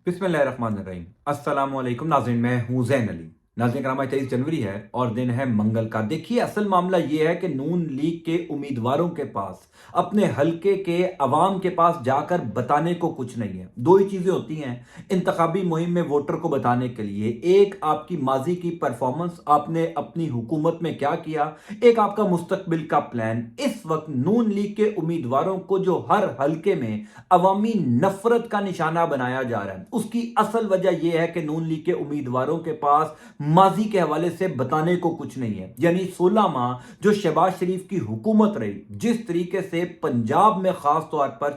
बिस्मिल्लाहिर्रहमानिर्रहीम। अस्सलाम वालेकुम नाज़रीन, मैं हूं ज़ैन अली। नाज़रीन कराम, 23 जनवरी है और दिन है मंगल का। देखिए, असल मामला ये है कि नून लीग के उम्मीदवारों के पास अपने हलके के अवाम के पास जाकर बताने को कुछ नहीं है। दो ही चीज़ें होती हैं इंतखाबी मुहिम में वोटर को बताने के लिए। एक आपकी माजी की परफॉर्मेंस, आपने अपनी हुकूमत में क्या किया। एक आपका मुस्तकबिल का प्लान। इस वक्त नून लीग के उम्मीदवारों को जो हर हलके में अवामी नफरत का निशाना बनाया जा रहा है, उसकी असल वजह यह है कि नून लीग के उम्मीदवारों के पास माजी के हवाले से बताने को कुछ नहीं है। यानी 16 माह जो शहबाज शरीफ की हुकूमत रही, जिस तरीके से पंजाब में खास तौर पर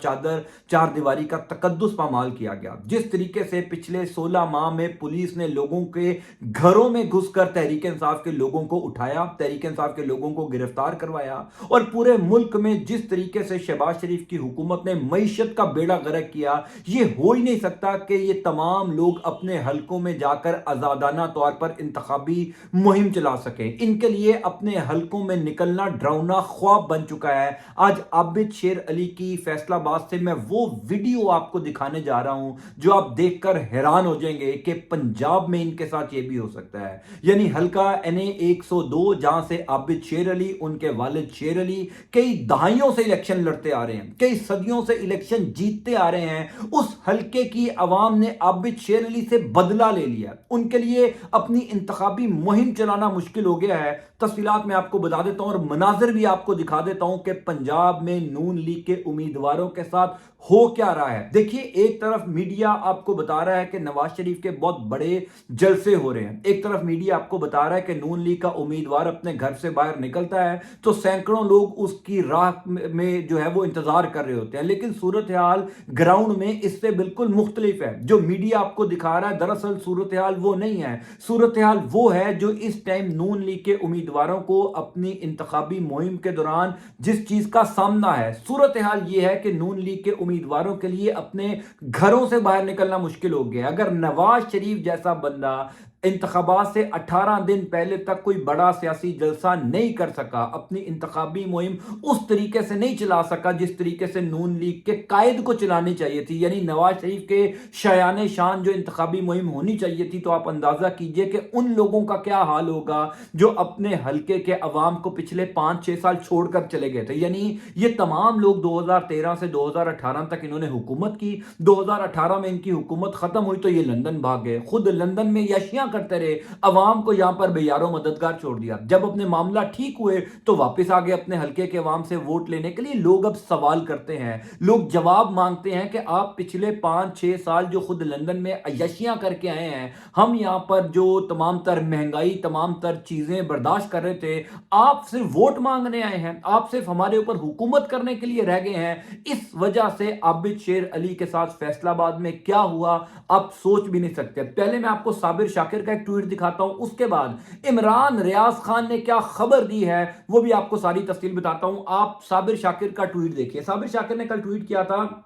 चार दीवारी का तकद्दुस पामाल किया गया, जिस तरीके से पिछले 16 माह में पुलिस ने लोगों के घरों में घुसकर तहरीक इंसाफ के लोगों को उठाया, तहरीक इंसाफ के लोगों को गिरफ्तार करवाया, और पूरे मुल्क में जिस तरीके से शहबाज शरीफ की हुकूमत ने मईशत का बेड़ा गर्क किया, यह हो ही नहीं सकता कि ये तमाम लोग अपने हलकों में जाकर आजादाना तौर पर इंतखाबी मुहिम चला सके। इनके लिए अपने हलकों में निकलना डरावना ख्वाब बन चुका है। आज आबिद शेर अली की फैसलाबाद से मैं वो वीडियो आपको दिखाने जा रहा हूं जो आप देखकर हैरान हो जाएंगे कि पंजाब में इनके साथ ये भी हो सकता है। यानी हलका NA 102, जहां से आबिद शेर अली, उनके वालिद शेर अली कई दहाइयों से इलेक्शन लड़ते आ रहे हैं, कई सदियों से इलेक्शन जीतते आ रहे हैं। उस हलके की आवाम ने आबिद शेर अली से बदला ले लिया। उनके लिए अपनी इंतखाबी मुहिम चलाना मुश्किल हो गया है। तफसीलात मैं आपको बता देता हूं और मनाजिर भी आपको दिखा देता हूं कि पंजाब में नून लीग के उम्मीदवारों के साथ हो क्या रहा है। देखिए, एक तरफ मीडिया आपको बता रहा है कि नवाज शरीफ के बहुत बड़े जलसे हो रहे हैं, एक तरफ मीडिया आपको बता रहा है कि नून लीग का उम्मीदवार अपने घर से बाहर निकलता है तो सैकड़ों लोग उसकी राह में जो है वो इंतजार कर रहे होते हैं। लेकिन सूरत हाल ग्राउंड में इससे बिल्कुल मुख्तलिफ है। जो मीडिया आपको दिखा रहा है, दरअसल सूरत हाल वो नहीं है। सूरत हाल वो है जो इस टाइम नून लीग के उम्मीदवारों को अपनी इंतखाबी मुहिम के दौरान जिस चीज का सामना है, सूरत हाल यह है कि नून लीग के उम्मीदवारों के लिए अपने घरों से बाहर निकलना मुश्किल हो गया। अगर नवाज शरीफ जैसा बंदा इंतखाबात से 18 दिन पहले तक कोई बड़ा सियासी जलसा नहीं कर सका, अपनी इंतखाबी मुहिम उस तरीके से नहीं चला सका जिस तरीके से नून लीग के कायद को चलानी चाहिए थी, यानी नवाज शरीफ के शायान शान जो इंतखाबी मुहिम होनी चाहिए थी, तो आप अंदाजा कीजिए कि उन लोगों का क्या हाल होगा जो अपने हलके के अवाम को पिछले 5-6 साल छोड़कर चले गए थे। यानी ये तमाम लोग 2013 से 2018 तक इन्होंने हुकूमत की। 2018 में इनकी हुकूमत खत्म हुई तो ये लंदन भाग गए, खुद लंदन में यशियां करते रहे, अवाम को यहां पर बेयारो मददगार छोड़ दिया। जब अपने मामला ठीक हुए तो वापस आ गए अपने हलके के अवाम से वोट लेने के लिए। लोग अब सवाल करते हैं, लोग जवाब मांगते हैं कि आप पिछले 5-6 साल जो खुद लंदन में अयशियां करके आए हैं, हम यहां पर जो तमाम तर महंगाई, तमाम तर चीजें बर्दाश्त कर रहे थे, आप सिर्फ वोट मांगने आए हैं, आप सिर्फ हमारे ऊपर हुकूमत करने के लिए रह गए हैं। इस वजह से आबिद शेर अली के साथ फैसलाबाद में क्या हुआ आप सोच भी नहीं सकते। पहले मैं आपको साबिर शाकिर का एक ट्वीट दिखाता हूं, उसके बाद इमरान रियाज खान ने क्या खबर दी है वो भी आपको सारी तफसील बताता हूं। आप साबिर शाकिर का ट्वीट देखिए। साबिर शाकिर ने कल ट्वीट किया था,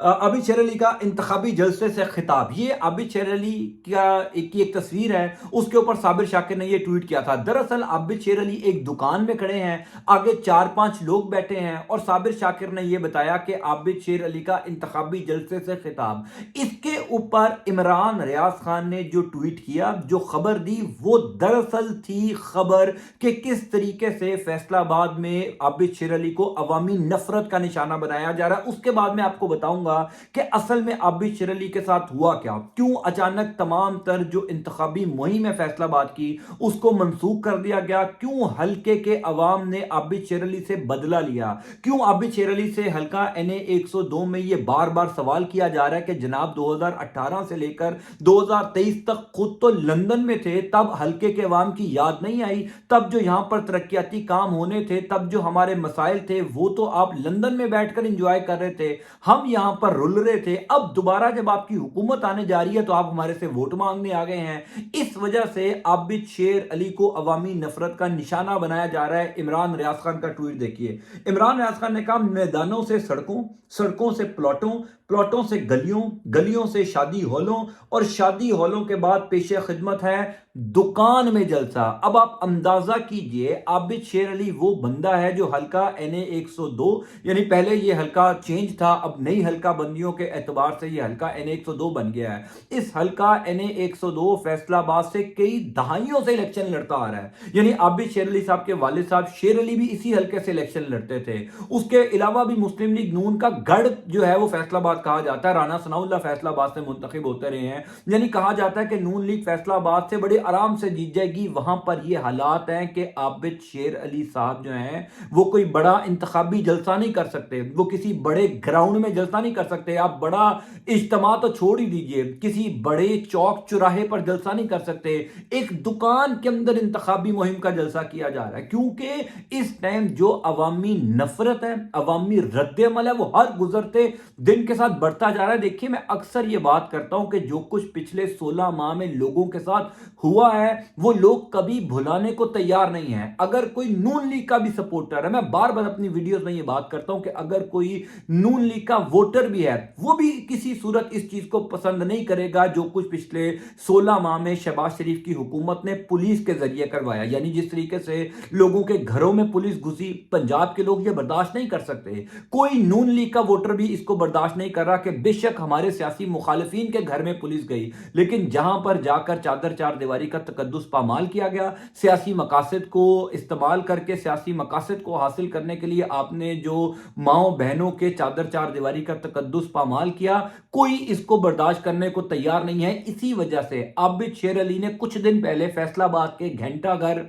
आबिद शेर अली का इंतखाबी जलसे से खिताब। ये आबिद शेर अली की एक तस्वीर है, उसके ऊपर साबिर शाकिर ने ये ट्वीट किया था। दरअसल आबिद शेर अली एक दुकान में खड़े हैं, आगे 4-5 लोग बैठे हैं और साबिर शाकिर ने यह बताया कि आबिद शेर अली का इंतखाबी जलसे से खिताब। इसके ऊपर इमरान रियाज खान ने जो ट्वीट किया, जो खबर दी, वो दरअसल थी खबर कि किस तरीके से फैसलाबाद में आबिद शेर अली को अवामी नफरत का निशाना बनाया जा रहा है। उसके बाद मैं आपको बताऊंगा कि असल में आबिद शेर अली के साथ हुआ क्या, क्यों अचानक तमाम तर जो इंतखाबी मुहिम है फैसलाबाद की उसको मंसूख कर दिया गया, क्यों हलके के अवाम ने आबिद शेर अली से बदला लिया, क्यों आबिद शेर अली से हलका NA 102 में यह बार बार सवाल किया जा रहा है कि जनाब 2018 से लेकर 2023 तक खुद तो लंदन में थे, तब हलके के अवाम की याद नहीं आई, तब जो यहां पर तरक्याती काम होने थे, तब जो हमारे मसाइल थे वो तो आप लंदन में बैठकर इंजॉय कर रहे थे, हम यहां पर रुल रहे थे। अब दोबारा जब आपकी हुकूमत आने जा रही है तो आप हमारे से वोट मांगने आ गए हैं। इस वजह से आबिद शेर अली को अवामी नफरत का निशाना बनाया जा रहा है। इमरान रियाज खान का ट्वीट देखिए। इमरान रियाज खान ने कहा, मैदानों से सड़कों, सड़कों से प्लॉटों, प्लॉटों से गलियों, गलियों से शादी हॉलों, और शादी हॉलों के बाद पेशे खिदमत है दुकान में जलसा। अब आप अंदाजा कीजिए, आबिद शेर अली वो बंदा है जो हल्का NA 102, यानी पहले ये हल्का चेंज था, अब नई हल्का बंदियों के एतबार से ये हल्का NA 102 बन गया है। इस हल्का NA 102 फैसलाबाद से कई दहाइयों से इलेक्शन लड़ता आ रहा है। यानी आबिद शेर अली साहब के वालिद साहब शेर अली भी इसी हल्के से इलेक्शन लड़ते थे। उसके अलावा भी मुस्लिम लीग नून का गढ़ जो है वो फैसलाबाद कहा जाता है। राना सनाउल्लाह फैसलाबाद से मुंतखब होते रहे हैं। यानी कहा जाता है कि नून लीग फैसलाबाद से बड़े आराम से जीत जाएगी। वहां पर ये हालात हैं कि आबिद शेर अली साहब जो हैं वो कोई बड़ा इंतखाबी जलसा नहीं कर सकते, वो किसी बड़े ग्राउंड में जलसा नहीं कर सकते। आप बड़ा इज्तिमा तो छोड़ ही दीजिए, किसी बड़े चौक चौराहे पर जलसा नहीं कर सकते। एक दुकान के अंदर इंतखाबी मुहिम का जलसा किया जा रहा है, क्योंकि इस टाइम जो अवामी नफरत है, अवामी रद्द-ए-अमल है, वो हर गुजरते दिन के साथ बढ़ता जा रहा है। देखिए, मैं अक्सर ये बात करता हूं कि जो कुछ पिछले 16 माह में लोगों के साथ हुआ है वो लोग कभी भुलाने को तैयार नहीं है। अगर कोई नून लीग का भी सपोर्टर है, मैं बार बार अपनी वीडियोस में ये बात करता हूं कि अगर कोई नून लीग का वोटर भी है, वो भी किसी सूरत इस चीज को पसंद नहीं करेगा जो कुछ पिछले 16 माह में शहबाज शरीफ की हुकूमत ने पुलिस के जरिए करवाया। यानी जिस तरीके से लोगों के घरों में पुलिस घुसी, पंजाब के लोग ये बर्दाश्त नहीं कर सकते। कोई नून लीग का वोटर भी इसको बर्दाश्त नहीं कर रहा कि बेशक हमारे सियासी मुखालिफिन के घर में पुलिस गई, लेकिन जहां पर जाकर चादर चार दीवारी का तकद्दुस पामाल किया गया, सियासी मकासद को इस्तेमाल करके सियासी मकासद को हासिल करने के लिए आपने जो माओ बहनों के चादर चार दीवारी का तकद्दुस पामाल किया, कोई इसको बर्दाश्त करने को तैयार नहीं है। इसी वजह से आबिद शेर अली ने कुछ दिन पहले फैसलाबाद के घंटा घर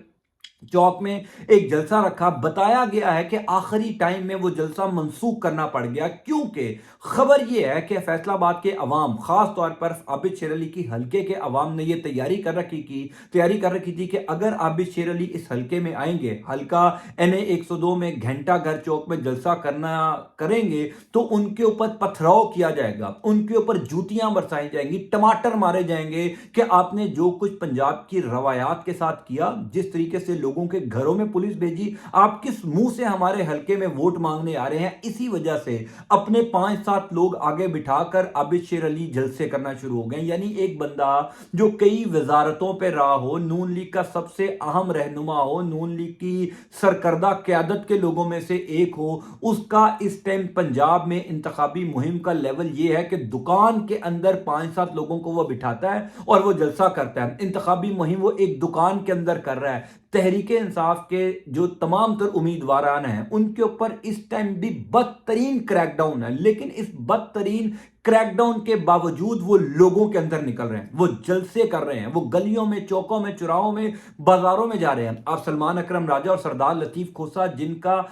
चौक में एक जलसा रखा। बताया गया है कि आखिरी टाइम में वो जलसा मंसूख करना पड़ गया, क्योंकि खबर यह है कि फैसलाबाद के अवाम, खास तौर पर आबिद शेर अली की हलके के अवाम ने यह तैयारी कर रखी थी कि अगर आबिद शेर अली इस हलके में आएंगे, हलका NA 102 में घंटा घर चौक में जलसा करेंगे, तो उनके ऊपर पथराव किया जाएगा, उनके ऊपर जूतियां बरसाई जाएंगी, टमाटर मारे जाएंगे कि आपने जो कुछ पंजाब की रवायात के साथ किया, जिस तरीके से लोगों के घरों में पुलिस भेजी, आप किस मुंह से हमारे हलके में वोट मांगने आ रहे हैं। इसी वजह से अपने 5-7 लोग आगे बिठाकर आबिद शेर अली जलसे करना शुरू हो गए। यानी एक बंदा जो कई वजारतों पे रहा हो, नून लीग का सबसे अहम रहनुमा हो, नून लीग की सरकर्दा क्यादत के लोगों में से एक हो, उसका इस टाइम पंजाब में इंतखाबी मुहिम का लेवल यह है कि दुकान के अंदर 5-7 लोगों को वो बिठाता है और वो जलसा करता है। इंतखाबी मुहिम वो एक दुकान के अंदर कर रहा है। तहरीक इंसाफ के जो तमाम तर उम्मीदवारान हैं उनके ऊपर इस टाइम भी बदतरीन क्रैकडाउन है, लेकिन इस बदतरीन क्रैकडाउन के बावजूद वो लोगों के अंदर निकल रहे हैं, वो जलसे कर रहे हैं, वो गलियों में, चौकों में, चौराहों में, बाजारों में जा रहे हैं। आप सलमान अकरम राजा और सरदार लतीफ खोसा, जिनका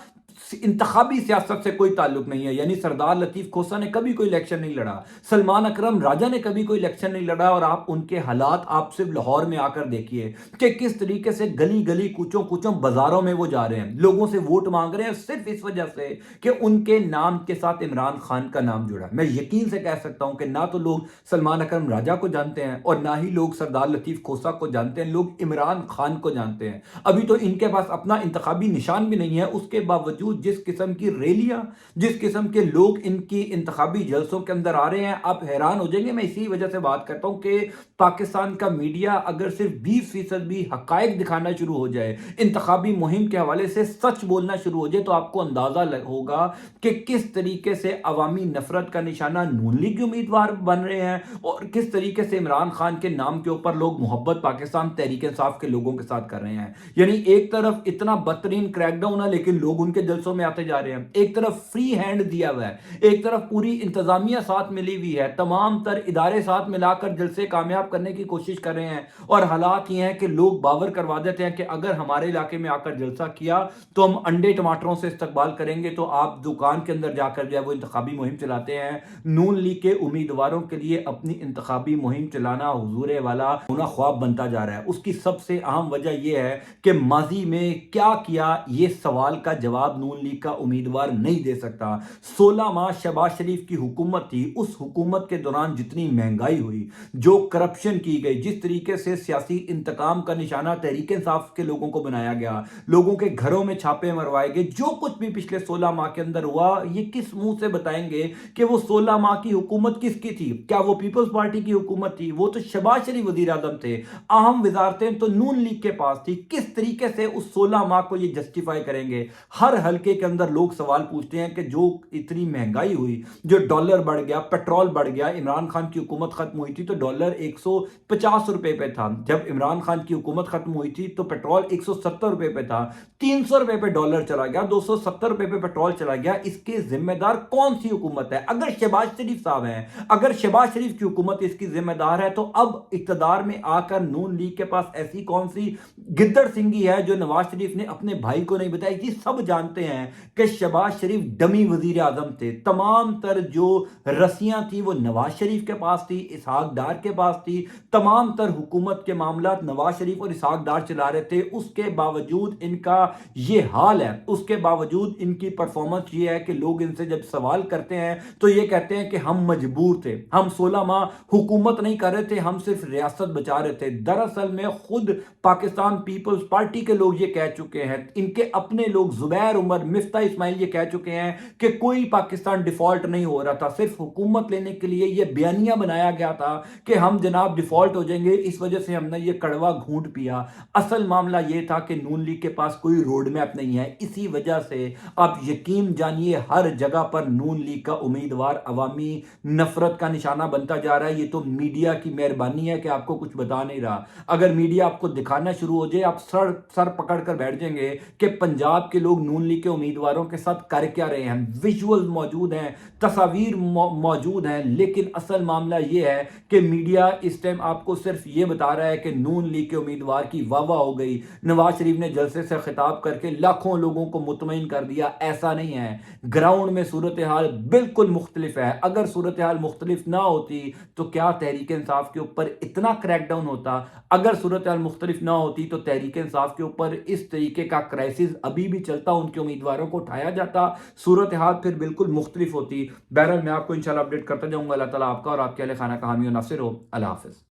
इंतखाबी सियासत से कोई ताल्लुक नहीं है, यानी सरदार लतीफ खोसा ने कभी कोई इलेक्शन नहीं लड़ा, सलमान अकरम राजा ने कभी कोई इलेक्शन नहीं लड़ा, और आप उनके हालात आप सिर्फ लाहौर में आकर देखिए कि किस तरीके से गली गली, कूचों कूचों, बाजारों में वो जा रहे हैं, लोगों से वोट मांग रहे हैं, सिर्फ इस वजह से कि उनके नाम के साथ इमरान खान का नाम जुड़ा। मैं यकीन से कह सकता हूं कि ना तो लोग सलमान अकरम राजा को जानते हैं और ना ही लोग सरदार लतीफ खोसा को जानते हैं, लोग इमरान खान को जानते हैं। अभी तो इनके पास अपना इंतखाबी निशान भी नहीं है, उसके बावजूद जिस किस्म की रैलियां, जिस किस्म के लोग इनकी इंतखाबी जलसों के अंदर आ रहे हैं, आप हैरान हो जाएंगे। मैं इसी वजह से बात करता हूं कि पाकिस्तान का मीडिया अगर सिर्फ 20% भी हकायक दिखाना शुरू हो जाए, इंतखाबी मुहिम के हवाले से सच बोलना शुरू हो जाए, तो आपको अंदाजा होगा कि किस तरीके से अवामी नफरत का निशाना नून लीग के उम्मीदवार बन रहे हैं और किस तरीके से इमरान खान के नाम के ऊपर लोग मोहब्बत पाकिस्तान तहरीक इंसाफ के लोगों के साथ कर रहे हैं। यानी एक तरफ इतना बदतरीन क्रैकडाउन है, लेकिन लोग उनके जलसों में आते जा रहे हैं। एक तरफ फ्री हैंड दिया हुआ है, एक तरफ पूरी इंतजामिया साथ मिली हुई है, तमाम तर इदारे साथ मिलाकर जलसे कामयाब करने की कोशिश कर रहे हैं। और हालात ये हैं कि लोग बावर करवा देते हैं कि अगर हमारे इलाके में आकर जलसा किया तो हम अंडे टमाटरों से इस्तकबाल करेंगे। तो आप दुकान के अंदर जाकर जो है वो इंतखाबी मुहिम चलाते हैं। नून लीग के उम्मीदवारों के लिए अपनी इंतखाबी मुहिम चलाना हुजूर वाला होना ख्वाब बनता जा रहा है। उसकी सबसे अहम वजह यह है कि माजी में क्या किया, ये सवाल का जवाब नून लीग का उम्मीदवार नहीं दे सकता। 16 माह शहबाज शरीफ की हुकूमत थी, उस हुकूमत के दौरान जितनी महंगाई हुई, जो करप्शन की गई, जिस तरीके से सियासी इंतकाम का निशाना तहरीक इंसाफ के लोगों को बनाया गया, लोगों के घरों में छापे मरवाए गए, जो कुछ भी पिछले 16 माह के अंदर हुआ, ये किस मुंह से बताएंगे कि वो 16 माह की हुकूमत किसकी थी? क्या वो पीपल्स पार्टी की हुकूमत थी? वो तो शहबाज शरीफ वजीर आजम थे। अहम वजारतें तो नून लीग के पास थी। किस तरीके से उस 16 माह को ये जस्टिफाई करेंगे? हर हलके के अंदर लोग सवाल पूछते हैं कि जो इतनी महंगाई हुई, जो डॉलर बढ़ गया, पेट्रोल बढ़ गया, इमरान खान की हुकूमत खत्म हुई थी तो डॉलर 150 रुपए पे था। जब इमरान खान की हुकूमत खत्म हुई थी तो पेट्रोल 170 रुपए पे था। 300 रुपए पे डॉलर चला गया, 270 रुपए पे पेट्रोल चला गया। इसके जिम्मेदार कौन सी हुकूमत है? अगर शहबाज शरीफ साहब हैं, अगर शहबाज शरीफ की हुकूमत इसकी जिम्मेदार है, तो अब इक्तदार में आकर नून लीग के पास ऐसी कौन सी गिद्दड़ सिंगी है जो नवाज शरीफ ने अपने भाई को नहीं बताई? जी सब जानते हैं कि शहबाज शरीफ डमी वजीर आजम थे। तमाम तर जो रस्सियां थी वो नवाज शरीफ के पास थी, इसहाक डार के पास थी। तमाम तर हुकूमत के मामला नवाज शरीफ और इसहाक डार चला रहे थे। उसके बावजूद इनका ये हाल है, उसके बावजूद इनकी परफॉर्मेंस ये है कि लोग इनसे जब सवाल करते हैं तो ये कहते हैं कि हम मजबूर थे, हम 16 माह हुकूमत नहीं कर रहे थे, हम सिर्फ रियासत बचा रहे थे। दरअसल में खुद पाकिस्तान पीपल्स पार्टी के लोग ये कह चुके हैं, इनके अपने लोग जुबैर उमर, मिफ्ता इस्माइल ये कह चुके हैं कि कोई पाकिस्तान डिफॉल्ट नहीं हो रहा था, सिर्फ हुकूमत लेने के लिए ये बयानिया बनाया गया था कि हम जनाब डिफॉल्ट हो जाएंगे, इस वजह से हमने ये कड़वा घूंट पिया। असल मामला ये था कि नून लीग के पास कोई रोड मैप नहीं है। इसी वजह से आप यकीन जानिए हर जगह पर नून लीग का उम्मीदवार अवामी नफरत का निशाना बनता जा रहा है। ये तो मीडिया की मेहरबानी है कि आपको कुछ बता नहीं रहा। अगर मीडिया आपको दिखाना शुरू हो जाए, आप सर सर पकड़ कर बैठ जाएंगे कि पंजाब के लोग नून लीग के उम्मीदवारों के साथ कर क्या रहे हैं। विजुअल मौजूद हैं, तस्वीर मौजूद हैं, लेकिन असल मामला यह है कि मीडिया इस टाइम आपको सिर्फ ये बता रहा है कि नून लीग के उम्मीदवार की वाह वाह हो गई, नवाज शरीफ ने जलसे से खिताब करके लाखों लोगों को मुतमईन कर दिया। ऐसा नहीं है, ग्राउंड में सूरत हाल बिल्कुल मुख्तलिफ है। अगर सूरत हाल मुख्तलिफ ना होती तो क्या तहरीक इंसाफ के ऊपर इतना क्रैकडाउन होता? अगर सूरत हाल मुख्तलिफ ना होती तो तहरीक इंसाफ के ऊपर इस तरीके का क्राइसिस अभी भी चलता, उनके उम्मीदवारों को उठाया जाता, सूरत हाल फिर बिल्कुल मुख्तलिफ होती। बहरहाल मैं आपको इंशाल्लाह अपडेट करता जाऊंगा। अल्लाह ताला आपका और आपके अहले खाना का हामी और नासिर हो। अल्लाह हाफिज।